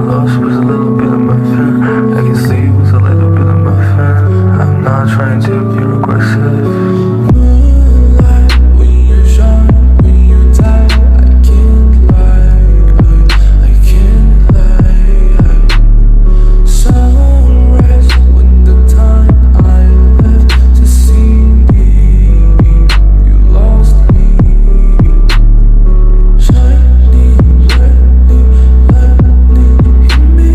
lost was a little bit of my fear. I can sleep with a little bit of my fear. I'm not trying to be regressive. Moonlight, when you shine, when you die, I can't lie, I can't lie. Sunrise, when the time I left to see me, you lost me. Shining brightly, lightning hit me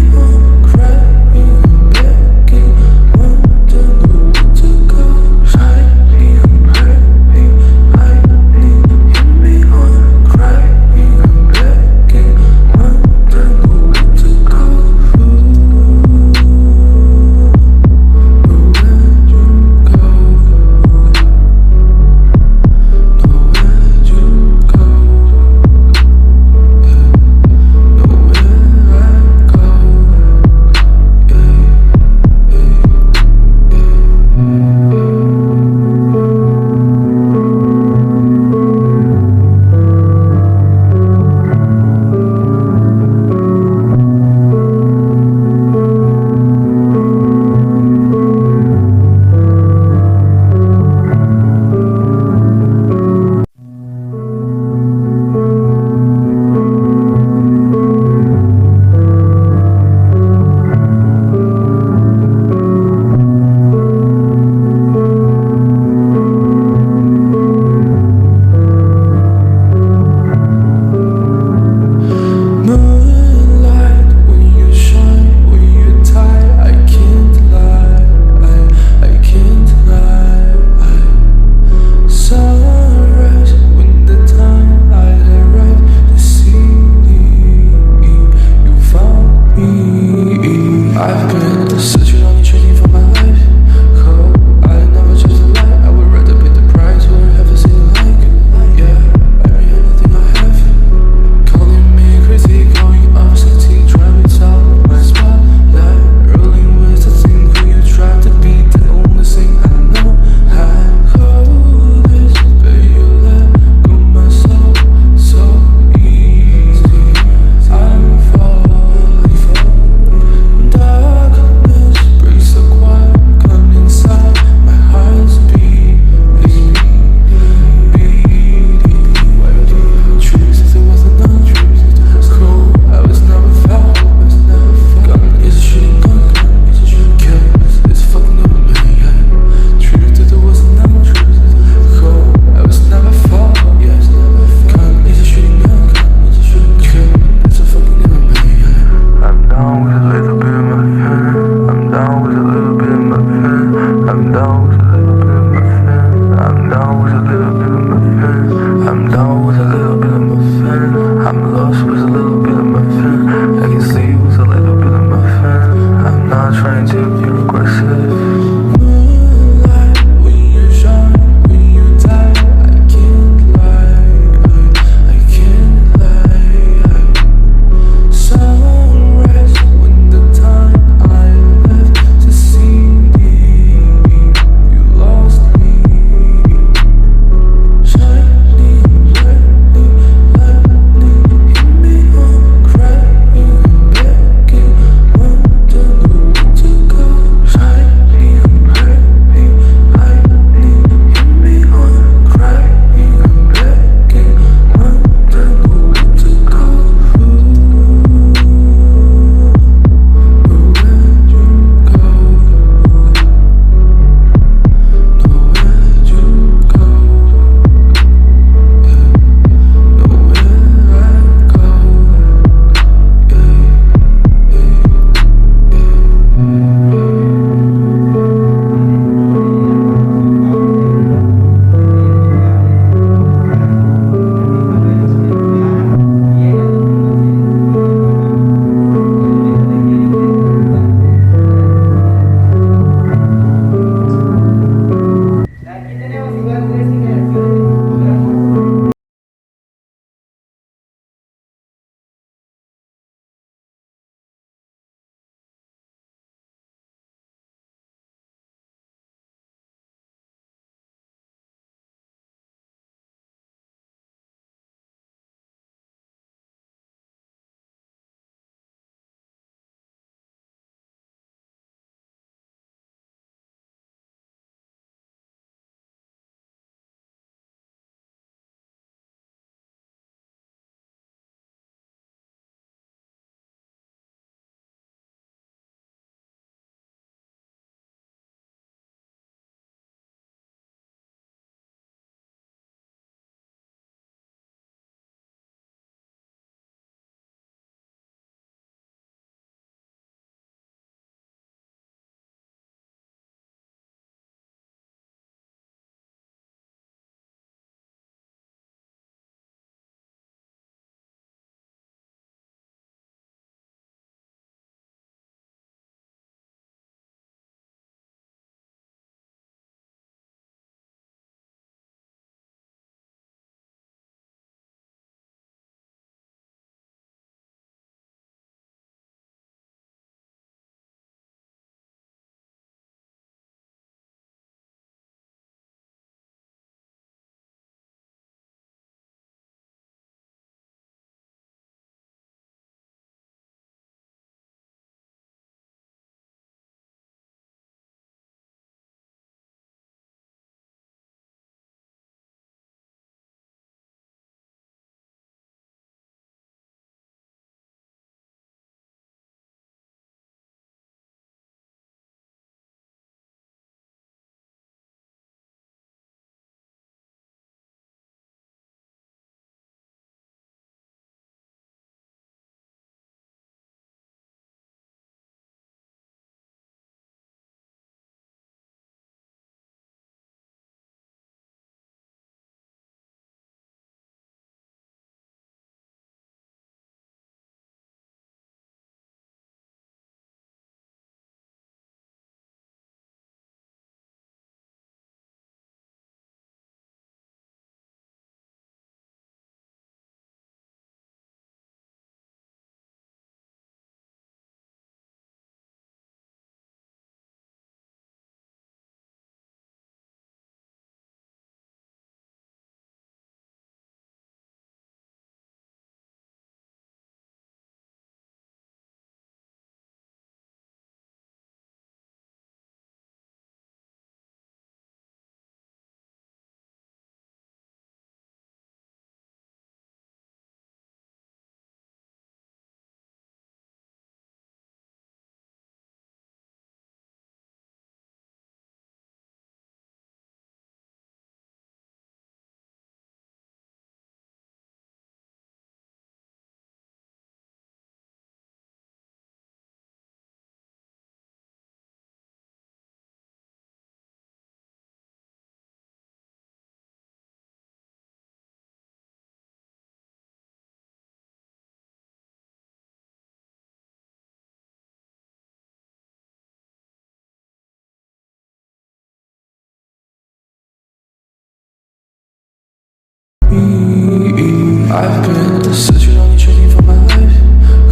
I've been searching on each journey for my life.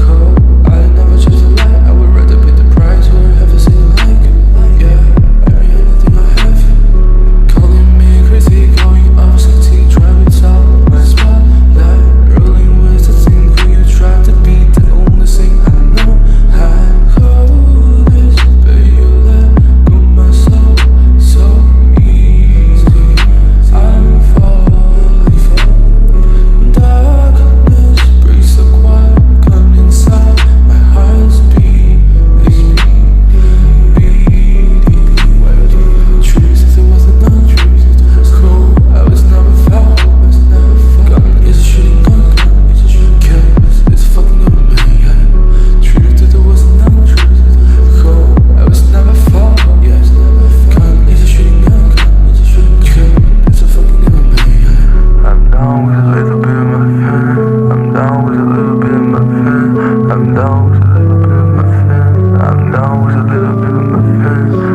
Oh, I never chose a lie. I would rather pay the price or have a seen like. Yeah, every anything I have. Calling me crazy, going off 60, driving top my spotlight. Rolling with the thing who you try to be, the only thing I know. I call this, but you let go my soul so easy. I'm falling. Darkness breaks the quiet, come inside. My heart's beating. Truth if it wasn't untruth. Cool, I was never found. Gun is a shooting gun. Kill is fucking up me. Truth if it wasn't untruth. Cool, I was never found. Gun is a shooting gun. Kill is a fucking up me. I'm down with a little bit of my fan. I'm down with a little bit of my fan. I'm down with a little bit of my fan. I'm down with a little bit of my fan.